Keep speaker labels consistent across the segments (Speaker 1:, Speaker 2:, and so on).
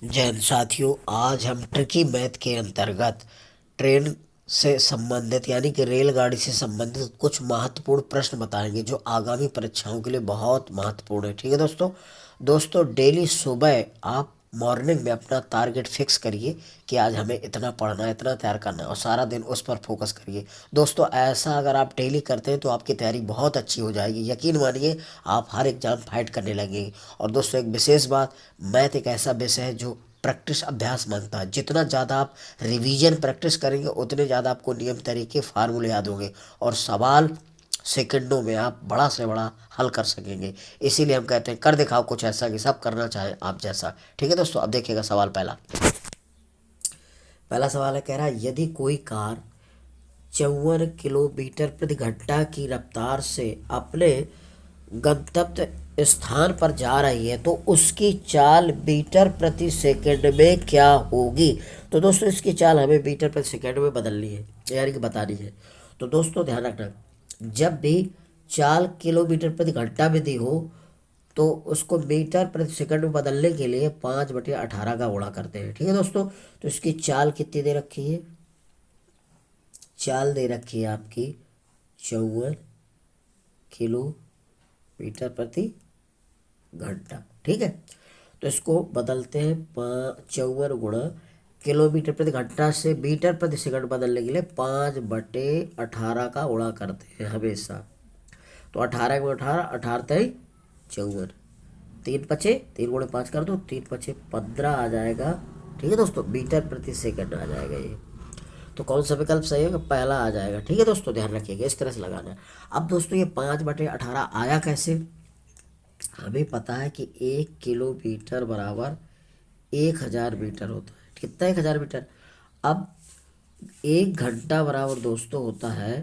Speaker 1: जय हिंद साथियों। आज हम ट्रिकी मैथ के अंतर्गत ट्रेन से संबंधित यानी कि रेलगाड़ी से संबंधित कुछ महत्वपूर्ण प्रश्न बताएंगे जो आगामी परीक्षाओं के लिए बहुत महत्वपूर्ण है। ठीक है दोस्तों। दोस्तों डेली सुबह आप मॉर्निंग में अपना टारगेट फिक्स करिए कि आज हमें इतना पढ़ना है, इतना तैयार करना है और सारा दिन उस पर फोकस करिए। दोस्तों ऐसा अगर आप डेली करते हैं तो आपकी तैयारी बहुत अच्छी हो जाएगी। यकीन मानिए आप हर एग्जाम फाइट करने लगेंगे। और दोस्तों एक विशेष बात, मैथ एक ऐसा विषय है जो प्रैक्टिस अभ्यास मांगता है। जितना ज़्यादा आप रिवीजन प्रैक्टिस करेंगे उतने ज़्यादा आपको नियम तरीके फार्मूले याद होंगे और सवाल सेकंडों में आप बड़ा से बड़ा हल कर सकेंगे। इसीलिए हम कहते हैं कर दिखाओ कुछ ऐसा कि सब करना चाहे आप जैसा। ठीक है दोस्तों, अब देखिएगा सवाल पहला। पहला सवाल है, कह रहा है यदि कोई कार 54 किलोमीटर प्रति घंटा की रफ्तार से अपने गंतव्य स्थान पर जा रही है तो उसकी चाल मीटर प्रति सेकंड में क्या होगी। तो दोस्तों इसकी चाल हमें मीटर प्रति सेकंड में बदलनी है यानी कि बतानी है। तो दोस्तों ध्यान रखना, जब भी चाल किलोमीटर प्रति घंटा में दी हो तो उसको मीटर प्रति सेकंड में बदलने के लिए 5/18 का गुणा करते हैं। ठीक है दोस्तों। तो इसकी चाल कितनी दे रखी है, चाल दे रखी है आपकी 54 किलोमीटर प्रति घंटा। ठीक है। तो इसको बदलते हैं 54 गुणा किलोमीटर प्रति घंटा से मीटर प्रति सेकंड बदलने के लिए 5/18 का गुणा करते हैं हमेशा। तो 18 में 18, 18 तय 54, 3×5 3×5 कर दो, 3×5 15 आ जाएगा। ठीक है दोस्तों, मीटर प्रति सेकंड आ जाएगा ये। तो कौन सा विकल्प सही होगा, पहला आ जाएगा। ठीक है दोस्तों, ध्यान रखिएगा इस तरह से लगाना है। अब दोस्तों ये 5/18 आया कैसे, हमें पता है कि 1 किलोमीटर बराबर 1000 मीटर होता है। कितना 1000 मीटर। अब 1 घंटा बराबर दोस्तों होता है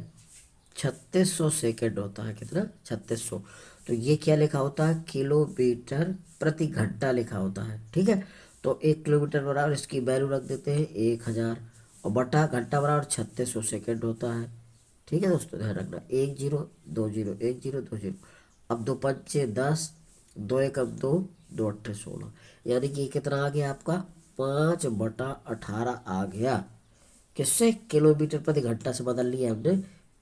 Speaker 1: 3600 सेकेंड होता है। कितना, 3600। तो ये क्या लिखा होता है, किलोमीटर प्रति घंटा लिखा होता है। ठीक है। तो 1 किलोमीटर बराबर इसकी वैल्यू रख देते हैं 1000 और बटा घंटा बराबर 3600 सेकेंड होता है। ठीक है दोस्तों, ध्यान रखना 1020 1020। अब 2×5 10, 2×1 2, 2×8 16, यानी कि कितना आ गया आपका 5/18 आ गया। किससे, किलोमीटर प्रति घंटा से बदल लिया हमने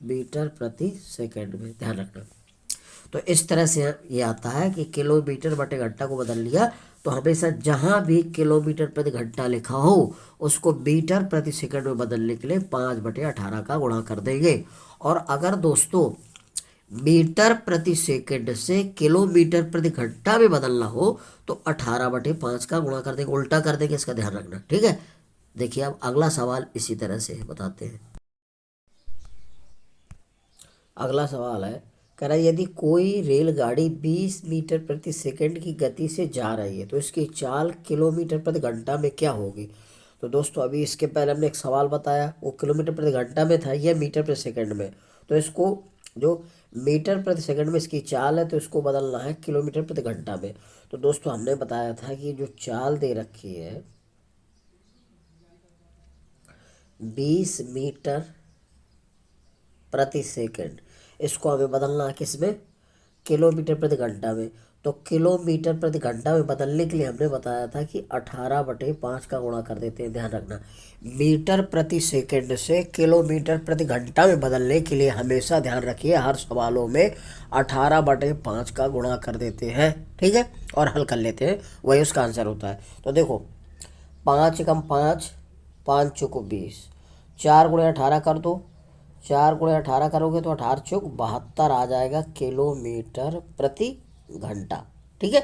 Speaker 1: मीटर प्रति सेकंड में। ध्यान रखना। तो इस तरह से ये आता है कि किलोमीटर बटे घंटा को बदल लिया तो हमेशा जहां भी किलोमीटर प्रति घंटा लिखा हो उसको मीटर प्रति सेकंड में बदलने के लिए 5/18 का गुणा कर देंगे। और अगर दोस्तों मीटर प्रति सेकंड से किलोमीटर प्रति घंटा में बदलना हो तो 18/5 का गुणा कर देंगे, उल्टा कर देंगे। इसका ध्यान रखना। ठीक है। देखिए अब अगला सवाल इसी तरह से है, बताते हैं। अगला सवाल है, कह रहा है यदि कोई रेलगाड़ी 20 मीटर प्रति सेकंड की गति से जा रही है तो इसकी चाल किलोमीटर प्रति घंटा में क्या होगी। तो दोस्तों अभी इसके पहले हमने एक सवाल बताया, वो किलोमीटर प्रति घंटा में था, यह मीटर प्रति सेकंड में। तो इसको जो मीटर प्रति सेकंड में इसकी चाल है तो इसको बदलना है किलोमीटर प्रति घंटा में। तो दोस्तों हमने बताया था कि जो चाल दे रखी है 20 मीटर प्रति सेकंड, इसको हमें बदलना है किसमें, किलोमीटर प्रति घंटा में। तो किलोमीटर प्रति घंटा में बदलने के लिए हमने बताया था कि 18/5 का गुणा कर देते हैं। ध्यान रखना, मीटर प्रति सेकंड से किलोमीटर प्रति घंटा में बदलने के लिए हमेशा ध्यान रखिए हर सवालों में 18/5 का गुणा कर देते हैं। ठीक है, और हल कर लेते हैं, वही उसका आंसर होता है। तो देखो 5×5 5×5 4×18 कर दो, 4×18 करोगे तो 18×4 72 आ जाएगा किलोमीटर प्रति घंटा। ठीक है,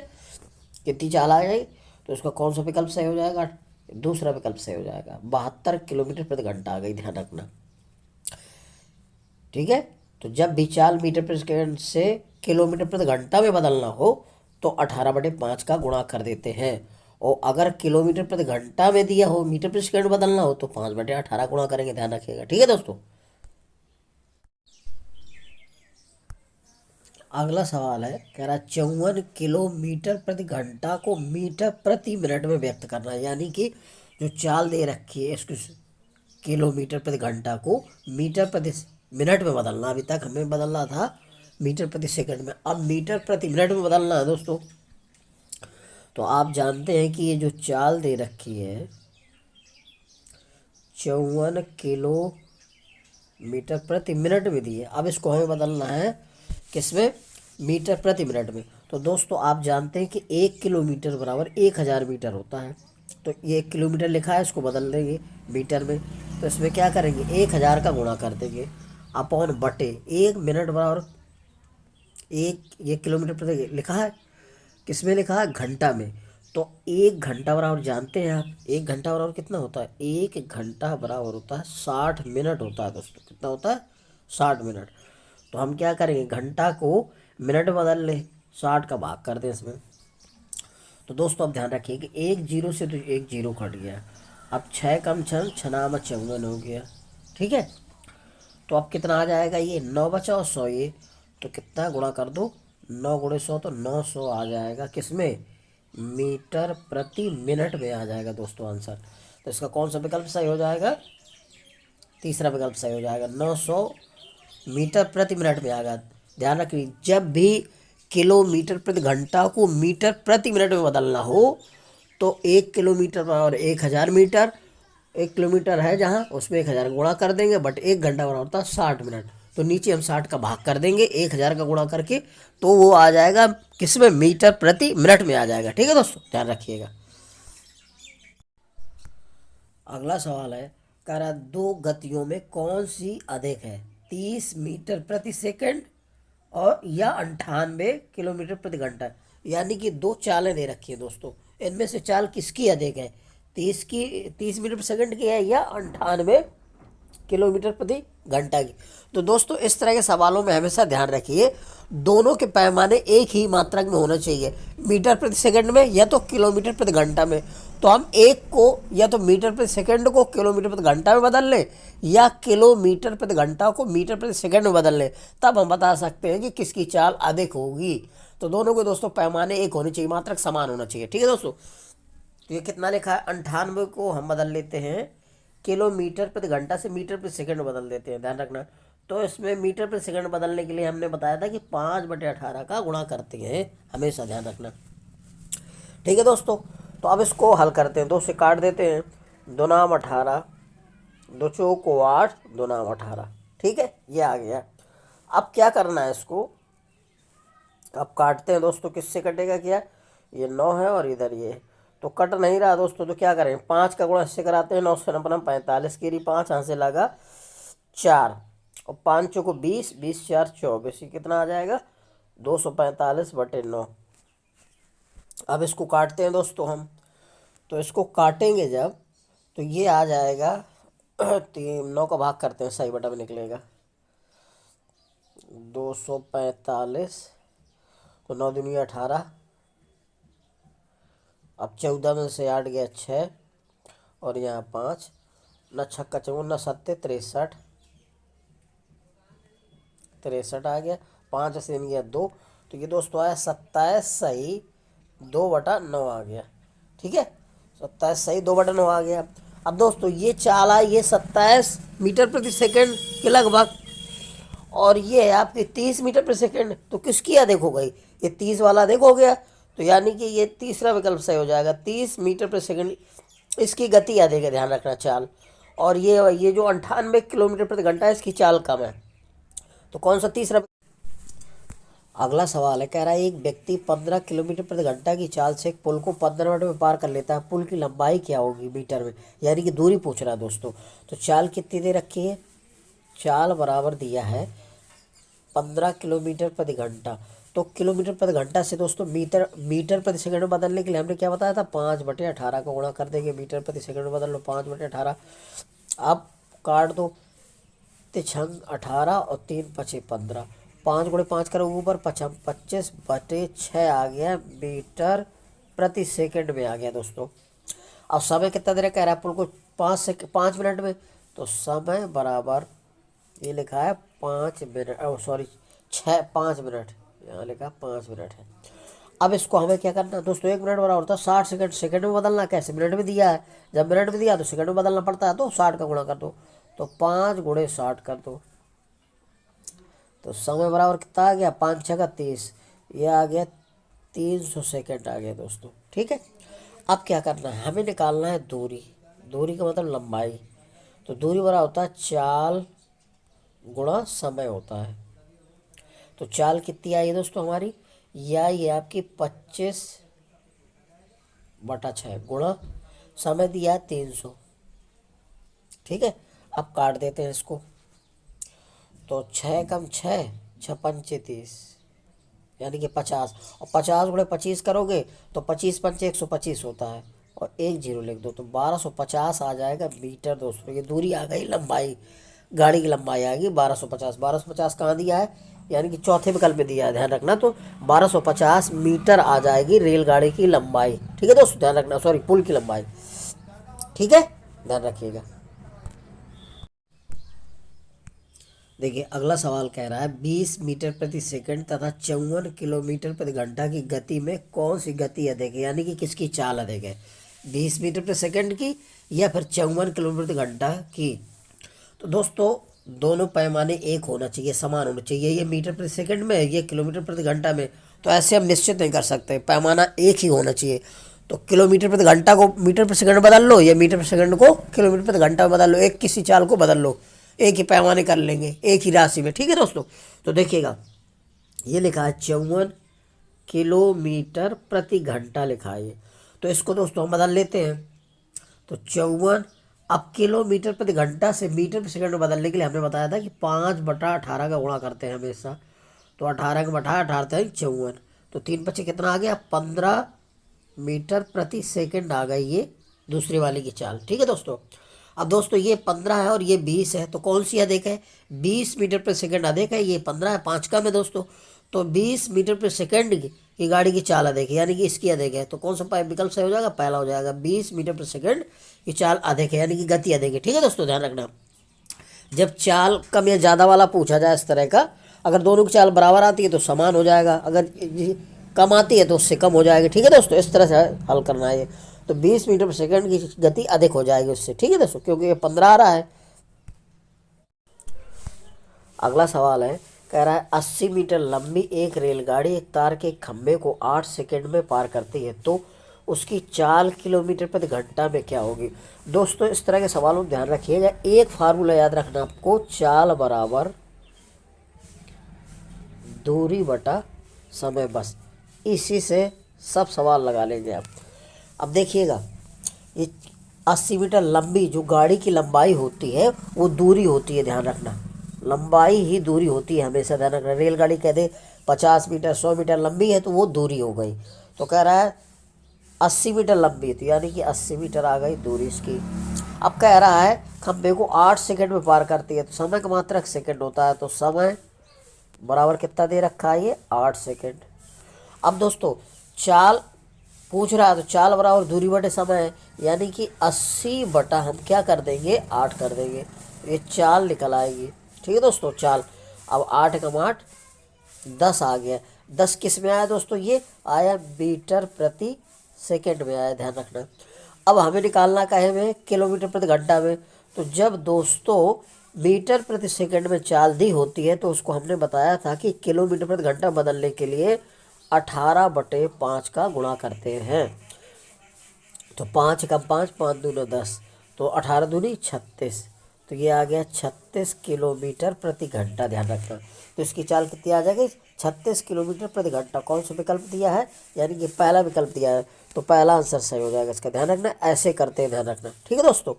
Speaker 1: कितनी चाल आ जाएगी, तो इसका कौन सा विकल्प सही हो जाएगा, दूसरा विकल्प सही हो जाएगा। 72 किलोमीटर प्रति घंटा आ गई, ध्यान रखना। ठीक है। तो जब भी चाल मीटर प्रति सेकंड से किलोमीटर प्रति घंटा में बदलना हो तो 18/5 का गुणा कर देते हैं। और अगर किलोमीटर प्रति घंटा में दिया हो मीटर प्रति सेकंड बदलना हो तो 5/18 गुणा करेंगे। ध्यान रखिएगा। ठीक है दोस्तों। अगला सवाल है, कह रहा 54 किलोमीटर प्रति घंटा को मीटर प्रति मिनट में व्यक्त करना है, यानी कि जो चाल दे रखी है इसको किलोमीटर प्रति घंटा को मीटर प्रति मिनट में बदलना। अभी तक हमें बदलना था मीटर प्रति सेकंड में, अब मीटर प्रति मिनट में बदलना है दोस्तों। तो आप जानते हैं कि ये जो चाल दे रखी है 54 किलोमीटर प्रति मिनट में दी है। अब इसको हमें बदलना है किसमें, मीटर प्रति मिनट में। तो दोस्तों आप जानते हैं कि 1 किलोमीटर बराबर 1000 मीटर होता है। तो ये 1 किलोमीटर लिखा है, इसको बदल देंगे मीटर में। तो इसमें क्या करेंगे, 1000 का गुणा कर देंगे अपॉन बटे 1 मिनट बराबर एक किलोमीटर प्रति लिखा है, किसमें लिखा है, घंटा में। तो 1 घंटा बराबर जानते हैं आप, 1 घंटा बराबर कितना होता है, 1 घंटा बराबर होता है 60 मिनट होता है दोस्तों। कितना होता है, 60 मिनट। तो हम क्या करेंगे, घंटा को मिनट में बदल लें, 60 का भाग कर दें इसमें। तो दोस्तों अब ध्यान रखिए कि एक जीरो से तो एक जीरो कट गया। अब 6 कम 6 6 54 हो गया, ठीक है। तो अब कितना आ जाएगा, ये 9 बचा और 100 ये, तो कितना गुणा कर दो, 9 गुणे 100 तो 900 आ जाएगा, किसमें, मीटर प्रति मिनट में आ जाएगा दोस्तों आंसर। तो इसका कौन सा विकल्प सही हो जाएगा, तीसरा विकल्प सही हो जाएगा, 900 मीटर प्रति मिनट में आएगा। ध्यान रखिए जब भी किलोमीटर प्रति घंटा को मीटर प्रति मिनट में बदलना हो तो 1 किलोमीटर बराबर 1000 मीटर, 1 किलोमीटर है जहाँ उसमें 1000 गुणा कर देंगे, बट 1 घंटा बराबर होता है 60 मिनट। तो नीचे हम 60 का भाग कर देंगे 1000 का गुणा करके, तो वो आ जाएगा किसमें, मीटर प्रति मिनट में आ जाएगा। ठीक है दोस्तों, ध्यान रखिएगा। अगला सवाल है, कह रहा दो गतियों में कौन सी अधिक है, 30 मीटर प्रति सेकंड और या 98 किलोमीटर प्रति घंटा। यानी कि दो चालें दे रखी है दोस्तों, इनमें से चाल किसकी अधिक है, 30 मीटर प्रति सेकंड की है या 98 किलोमीटर प्रति घंटा की। तो दोस्तों इस तरह के सवालों में हमेशा ध्यान रखिए दोनों के पैमाने एक ही मात्रक में होना चाहिए, मीटर प्रति सेकंड में या तो किलोमीटर प्रति घंटा में। तो हम एक को या तो मीटर प्रति सेकंड को किलोमीटर प्रति घंटा में बदल लें या किलोमीटर प्रति घंटा को मीटर प्रति सेकंड में बदल लें, तब हम बता सकते हैं कि किसकी चाल अधिक होगी। तो दोनों के दोस्तों पैमाने एक होने चाहिए, मात्रक समान होना चाहिए। ठीक है दोस्तों, तो ये कितना लिखा है, 98 को हम बदल लेते हैं किलोमीटर प्रति घंटा से मीटर प्रति सेकंड बदल देते हैं, ध्यान रखना। तो इसमें मीटर प्रति सेकंड बदलने के लिए हमने बताया था कि 5/18 का गुणा करते हैं, हमेशा ध्यान रखना। ठीक है दोस्तों, तो अब इसको हल करते हैं, 2 से काट देते हैं, 2 नाम 18, 2 चौको 8, 2 नाम 18। ठीक है, ये आ गया। अब क्या करना है इसको, अब काटते हैं दोस्तों, किससे कटेगा, क्या, ये 9 है और इधर ये, तो कट नहीं रहा दोस्तों। तो क्या करें, 5 का गुणा इससे कराते हैं, 9 से 9 45 की 5 यहाँ से लगा 4 और 5 को 20, 20 4 24, ये कितना आ जाएगा, 245/9। अब इसको काटते हैं दोस्तों हम, तो इसको काटेंगे जब तो ये आ जाएगा 9 का भाग करते हैं, सही बटा में निकलेगा 245, तो 9 दूनी 18, अब 14 में से 8 गया 6 और यहाँ 5, न 6 का 54, न 7 63, 63 आ गया, 5 से गया 2, तो ये दोस्तों आया 27 सही 2/9 आ गया। ठीक है, 27 सही 2/9 आ गया। अब दोस्तों ये चाल आई, ये 27 मीटर प्रति सेकंड के लगभग, और ये है आपकी 30 मीटर प्रति सेकंड, तो किसकी अधिक हो गई, ये 30 वाला अधिक हो गया। तो यानी कि ये तीसरा विकल्प सही हो जाएगा, 30 मीटर प्रति सेकंड इसकी गति अधिक है, ध्यान रखना चाल। और ये जो 98 किलोमीटर प्रति घंटा है इसकी चाल कम है। तो कौन सा तीसरा। अगला सवाल है, कह रहा है एक व्यक्ति 15 किलोमीटर प्रति घंटा की चाल से एक पुल को 15 मिनट में पार कर लेता है, पुल की लंबाई क्या होगी मीटर में, यानी कि दूरी पूछ रहा है दोस्तों। तो चाल कितनी दे रखी है, चाल बराबर दिया है 15 किलोमीटर प्रति घंटा। तो किलोमीटर प्रति घंटा से दोस्तों मीटर प्रति सेकंड में बदलने के लिए हमने क्या बताया था, 5/18 का गुणा कर देंगे, मीटर प्रति सेकंड में बदल लो 5/18। अब काट दो, 6 18 और 3 5 15, 5 गुणे 5 करो ऊपर 25/6 आ गया, मीटर प्रति सेकंड में आ गया दोस्तों। अब समय कितना देर कह रहा है, पुल को 5 मिनट में, तो समय बराबर ये लिखा है 5 मिनट, सॉरी 5 मिनट, यहाँ लिखा 5 मिनट है। अब इसको हमें क्या करना है दोस्तों, 1 मिनट बराबर होता है 60 सेकंड, सेकंड में बदलना कैसे, मिनट में दिया है, जब मिनट में दिया तो सेकंड में बदलना पड़ता है, तो 60 का गुणा कर दो, तो 5 गुणे 60 कर दो, तो समय बराबर कितना आ गया, 5 6 का 30, ये आ गया 300 सेकंड आ गया दोस्तों। ठीक है। अब क्या करना है, हमें निकालना है दूरी। दूरी का मतलब लंबाई। तो दूरी बड़ा होता है चाल गुणा समय होता है। तो चाल कितनी आई है दोस्तों हमारी, या ये आपकी 25/6 गुणा समय दिया है 300। ठीक है, अब काट देते हैं इसको। तो 6 कम 6, 6×5 = 30, यानी कि 50। और 50 × 25 करोगे तो 25×5 = 125 होता है, और एक जीरो लिख दो तो 1250 आ जाएगा मीटर दोस्तों। ये दूरी आ गई, लंबाई, गाड़ी की लंबाई आएगी 1250। 1250 कहाँ दिया है, यानी कि चौथे विकल्प में दिया है, ध्यान रखना। तो 1250 मीटर आ जाएगी रेलगाड़ी की लंबाई। ठीक है दोस्तों, ध्यान रखना, सॉरी पुल की लंबाई। ठीक है, ध्यान रखिएगा। देखिए अगला सवाल कह रहा है 20 मीटर प्रति सेकंड तथा 54 किलोमीटर प्रति घंटा की गति में कौन सी गति अधिक है, यानी कि किसकी चाल अधिक है, 20 मीटर प्रति सेकंड की या फिर 54 किलोमीटर प्रति घंटा की। तो दोस्तों दोनों पैमाने एक होना चाहिए, समान होना चाहिए। ये मीटर प्रति सेकंड में, ये किलोमीटर प्रति घंटा में। तो ऐसे हम निश्चित नहीं कर सकते, पैमाना एक ही होना चाहिए। तो किलोमीटर प्रति घंटा को मीटर प्रति सेकंड बदल लो, या मीटर प्रति सेकंड को किलोमीटर प्रति घंटा बदल लो, एक किसी चाल को बदल लो, एक ही पैमाने कर लेंगे, एक ही राशि में। ठीक है दोस्तों, तो देखिएगा ये लिखा है 54 किलोमीटर प्रति घंटा लिखा है ये। तो इसको दोस्तों हम बदल लेते हैं। तो 54, अब किलोमीटर प्रति घंटा से मीटर प्रति सेकंड में बदलने के लिए हमने बताया था कि 5/18 का गुणा करते हैं हमेशा। तो 18 का बटा 18 है 54। तो 3×5 कितना आ गया, 15 मीटर प्रति सेकंड आ गई ये दूसरी वाली की चाल। ठीक है दोस्तों, अब दोस्तों ये 15 है और ये 20 है, तो कौन सी अधिक है, 20 मीटर प्रति सेकंड अधिक है, ये 15 है, 5 कम है दोस्तों। तो 20 मीटर प्रति सेकंड की गाड़ी की चाल अधिक है, यानी कि इसकी अधिक है। तो कौन सा विकल्प सही हो जाएगा, पहला हो जाएगा, 20 मीटर प्रति सेकंड की चाल अधिक है, यानी कि गति अधिक है। ठीक है दोस्तों, ध्यान रखना, जब चाल कम या ज़्यादा वाला पूछा जाए इस तरह का, अगर दोनों की चाल बराबर आती है तो समान हो जाएगा, अगर कम आती है तो उससे कम हो जाएगी। ठीक है दोस्तों, इस तरह से हल करना है ये। तो 20 मीटर प्रति सेकंड की गति अधिक हो जाएगी उससे। ठीक है दोस्तों, क्योंकि ये 15 आ रहा है। अगला सवाल है, कह रहा है 80 मीटर लंबी एक रेलगाड़ी एक तार के खंभे को 8 सेकंड में पार करती है, तो उसकी चाल किलोमीटर प्रति घंटा में क्या होगी। दोस्तों इस तरह के सवालों में ध्यान रखिएगा, एक फार्मूला याद रखना आपको, चाल बराबर दूरी बटा समय, बस इसी से सब सवाल लगा लेंगे आप। अब देखिएगा ये 80 मीटर लंबी जो गाड़ी की लंबाई होती है वो दूरी होती है, ध्यान रखना, लंबाई ही दूरी होती है हमेशा, ध्यान रखना। रेलगाड़ी कह दे 50 मीटर 100 मीटर लंबी है तो वो दूरी हो गई। तो कह रहा है 80 मीटर लंबी है, तो यानी कि 80 मीटर आ गई दूरी इसकी। अब कह रहा है खंभे को 8 सेकंड में पार करती है, तो समय का मात्रक सेकंड होता है, तो समय बराबर कितना दे रखा है ये, 8 सेकंड। अब दोस्तों चाल पूछ रहा है, तो चाल बराबर दूरी बटे समय है, यानी कि 80 बटा हम क्या कर देंगे, 8 कर देंगे, ये चाल निकल आएगी। ठीक है दोस्तों, चाल, अब 8 कम 8 10 आ गया। 10 किस में आया दोस्तों, ये आया मीटर प्रति सेकंड में आया, ध्यान रखना। अब हमें निकालना का है हमें किलोमीटर प्रति घंटा में। तो जब दोस्तों मीटर प्रति सेकंड में चाल दी होती है तो उसको हमने बताया था कि किलोमीटर प्रति घंटा बदलने के लिए 18/5 का गुणा करते हैं। तो 5 कम 5, 5 दूनी 10, तो 18 दूनी 36, तो ये आ गया 36 किलोमीटर प्रति घंटा, ध्यान रखना। तो इसकी चाल कितनी आ जाएगी, 36 किलोमीटर प्रति घंटा। कौन सा विकल्प दिया है, यानी कि पहला विकल्प दिया है, तो पहला आंसर सही हो जाएगा इसका, ध्यान रखना। ऐसे करते हैं, ध्यान रखना। ठीक है दोस्तों,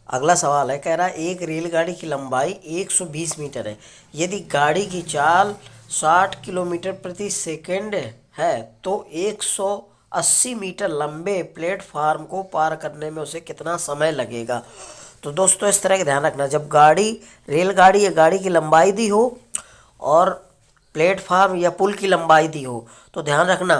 Speaker 1: अगला सवाल है, कह रहा है एक रेलगाड़ी की लंबाई 120 मीटर है, यदि गाड़ी की चाल 60 किलोमीटर प्रति सेकंड है तो 180 मीटर लंबे प्लेटफार्म को पार करने में उसे कितना समय लगेगा। तो दोस्तों इस तरह का ध्यान रखना, जब गाड़ी रेलगाड़ी या गाड़ी की लंबाई दी हो और प्लेटफार्म या पुल की लंबाई दी हो, तो ध्यान रखना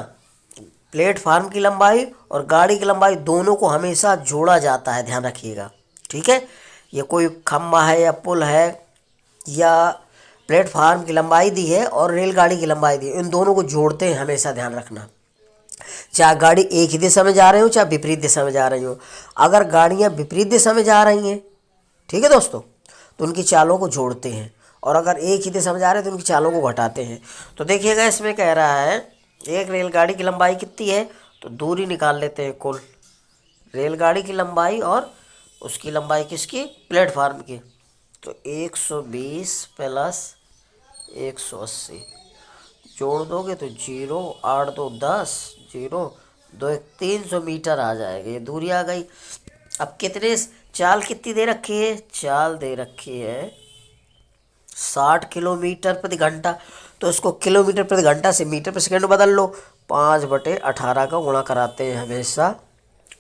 Speaker 1: प्लेटफार्म की लंबाई और गाड़ी की लंबाई दोनों को हमेशा जोड़ा जाता है, ध्यान रखिएगा। ठीक है, ये कोई खंबा है या पुल है या प्लेटफार्म की लंबाई दी है और रेलगाड़ी की लंबाई दी है, इन दोनों को जोड़ते हैं हमेशा, ध्यान रखना। चाहे गाड़ी एक ही दिशा में जा रही हो चाहे विपरीत दिशा में जा रही हो, अगर गाड़ियाँ विपरीत दिशा में जा रही हैं, ठीक है दोस्तों, तो उनकी चालों को जोड़ते हैं, और अगर एक ही दिशा में जा रहे हैं तो उनकी चालों को घटाते हैं। तो देखिएगा इसमें कह रहा है एक रेलगाड़ी की लंबाई कितनी है, तो दूरी निकाल लेते हैं कुल, रेलगाड़ी की लंबाई और उसकी लंबाई किसकी, प्लेटफार्म की। तो 120 प्लस 180 जोड़ दोगे तो 0, 8 2 10, 0 2 1 300 मीटर आ जाएगा, ये दूरी आ गई। अब कितने, चाल कितनी दे रखी है, चाल दे रखी है 60 किलोमीटर प्रति घंटा। तो इसको किलोमीटर प्रति घंटा से मीटर प्रति सेकंड बदल लो, 5/18 का गुणा कराते हैं हमेशा,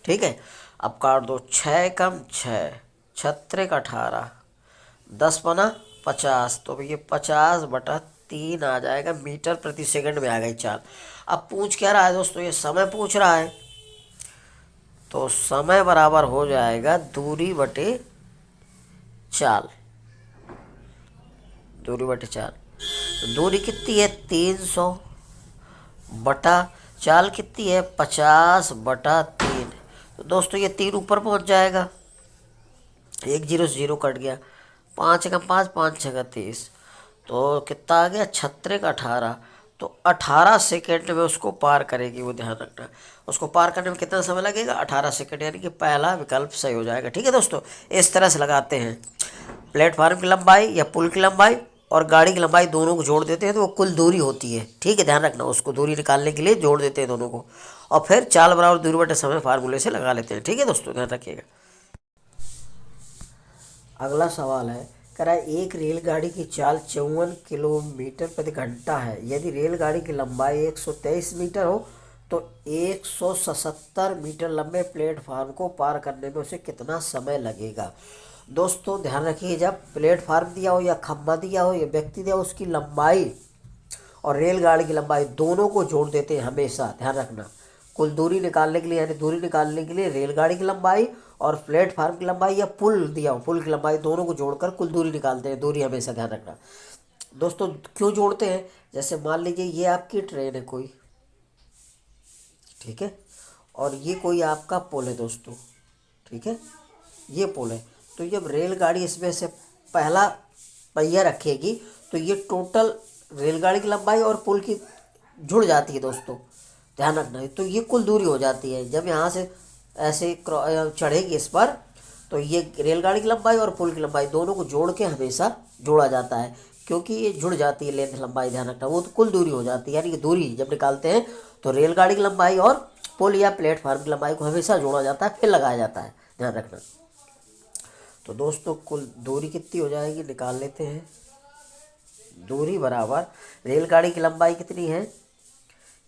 Speaker 1: ठीक है। अब काट दो, 6 कम 6, 6×18, 10 पना 50, तो ये 50/3 आ जाएगा, मीटर प्रति सेकंड में आ गई चाल। अब पूछ क्या रहा है दोस्तों, ये समय पूछ रहा है, तो समय बराबर हो जाएगा दूरी बटे चाल, दूरी बटे चाल। तो दूरी कितनी है 300 बटा चाल कितनी है 50/3। तो दोस्तों ये 3 ऊपर पहुंच जाएगा, 1 0 से 0 कट गया, 5 का 5, 5 6 का 30, तो कितना आ गया 6×18। तो 18 सेकेंड में उसको पार करेगी, वो ध्यान रखना। उसको पार करने में कितना समय लगेगा, 18 सेकेंड, यानी कि पहला विकल्प सही हो जाएगा, ठीक है दोस्तों। इस तरह से लगाते हैं, प्लेटफार्म की लंबाई या पुल की लंबाई और गाड़ी की लंबाई दोनों को जोड़ देते हैं तो वो कुल दूरी होती है, ठीक है, ध्यान रखना। उसको दूरी निकालने के लिए जोड़ देते हैं दोनों को, और फिर चाल बराबर दूरी बटे समय फार्मूले से लगा लेते हैं, ठीक है दोस्तों, ध्यान रखिएगा। अगला सवाल है, कह रहा है एक रेलगाड़ी की चाल 54 किलोमीटर प्रति घंटा है। यदि रेलगाड़ी की लंबाई 123 मीटर हो तो 177 मीटर लंबे प्लेटफार्म को पार करने में उसे कितना समय लगेगा। दोस्तों ध्यान रखिए, जब प्लेटफार्म दिया हो या खंभा दिया हो या व्यक्ति दिया हो, उसकी लंबाई और रेलगाड़ी की लंबाई दोनों को जोड़ देते हैं हमेशा, ध्यान रखना। कुल दूरी निकालने के लिए, यानी दूरी निकालने के लिए रेलगाड़ी की लंबाई और प्लेटफार्म की लंबाई या पुल दिया हो, पुल की लंबाई दोनों को जोड़कर कुल दूरी निकालते हैं, दूरी हमेशा ध्यान रखना। दोस्तों क्यों जोड़ते हैं, जैसे मान लीजिए ये आपकी ट्रेन है कोई, ठीक है, और ये कोई आपका पुल है दोस्तों, ठीक है, ये पुल है। तो जब रेलगाड़ी इसमें से पहला पहिया रखेगी तो ये टोटल रेलगाड़ी की लंबाई और पुल की जुड़ जाती है दोस्तों, ध्यान रखना। तो ये कुल दूरी हो जाती है, जब यहाँ से ऐसे चढ़ेगी इस पर, तो ये रेलगाड़ी की लंबाई और पुल की लंबाई दोनों को जोड़ के हमेशा जोड़ा जाता है, क्योंकि ये जुड़ जाती है लेंथ लंबाई, ध्यान रखना। वो तो कुल दूरी हो जाती है, यानी कि दूरी जब निकालते हैं तो रेलगाड़ी की लंबाई और पुल या प्लेटफार्म की लंबाई को हमेशा जोड़ा जाता है, फिर लगाया जाता है, ध्यान रखना। तो दोस्तों कुल दूरी कितनी हो जाएगी, निकाल लेते हैं। दूरी बराबर, रेलगाड़ी की लंबाई कितनी है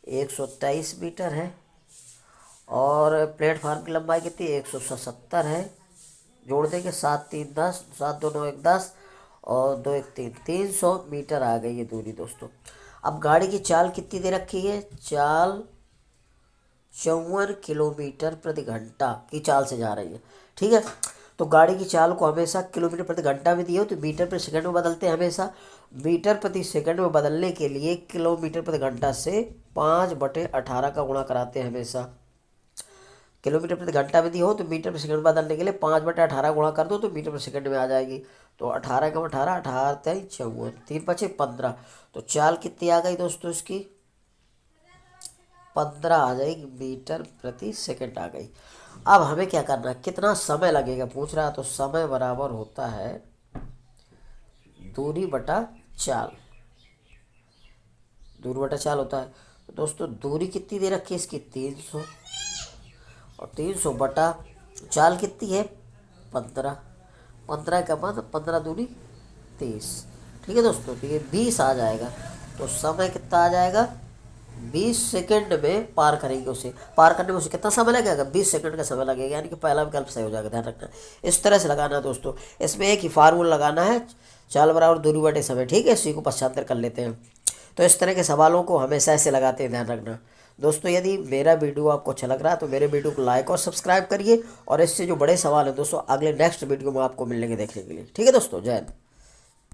Speaker 1: 123 मीटर है, और प्लेटफार्म की लंबाई कितनी 177 है, जोड़ देंगे 7 3 10, 7 2 9 1 10 और 2 1 3, 300 मीटर आ गई ये दूरी दोस्तों। अब गाड़ी की चाल कितनी दे रखी है, चाल 54 किलोमीटर प्रति घंटा की चाल से जा रही है, ठीक है। तो गाड़ी की चाल को हमेशा किलोमीटर प्रति घंटा में दिए हो तो मीटर प्रति सेकंड में बदलते हैं हमेशा। मीटर प्रति सेकंड में बदलने के लिए किलोमीटर प्रति घंटा से 5/18 का गुणा कराते हैं हमेशा। किलोमीटर प्रति घंटा में दी हो तो मीटर प्रति सेकंड बदलने के लिए 5/18 गुणा कर दो तो मीटर प्रति सेकंड में आ जाएगी। तो 18 का 18, 18 54, 3 5 15। तो चाल कितनी आ गई दोस्तों, इसकी 15 आ जाएगी, मीटर प्रति सेकंड आ गई। अब हमें क्या करना है, कितना समय लगेगा पूछ रहा है, तो समय बराबर होता है दूरी बटा चाल, दूरी बटा चाल होता है। तो दोस्तों दूरी कितनी दे रखी है इसकी 300, और 300 बटा चाल कितनी है 15, 15 का मतलब 15 दूनी 30, ठीक है दोस्तों। तो ये 20 आ जाएगा, तो समय कितना आ जाएगा 20 सेकंड में पार करेंगे उसे। पार करने में उसे कितना समय लगेगा 20 सेकंड का समय लगेगा, यानी कि पहला विकल्प सही हो जाएगा, ध्यान रखना। इस तरह से लगाना है दोस्तों, इसमें एक ही फार्मूला लगाना है, चाल बराबर दूरी बटे समय, ठीक है। इसी को पश्चांतर कर लेते हैं। तो इस तरह के सवालों को हमेशा ऐसे लगाते हैं, ध्यान रखना दोस्तों। यदि मेरा वीडियो आपको अच्छा लग रहा है तो मेरे वीडियो को लाइक और सब्सक्राइब करिए, और इससे जो बड़े सवाल हैं दोस्तों अगले नेक्स्ट वीडियो में आपको मिलेंगे देखने के लिए, ठीक है दोस्तों। जय हिंद।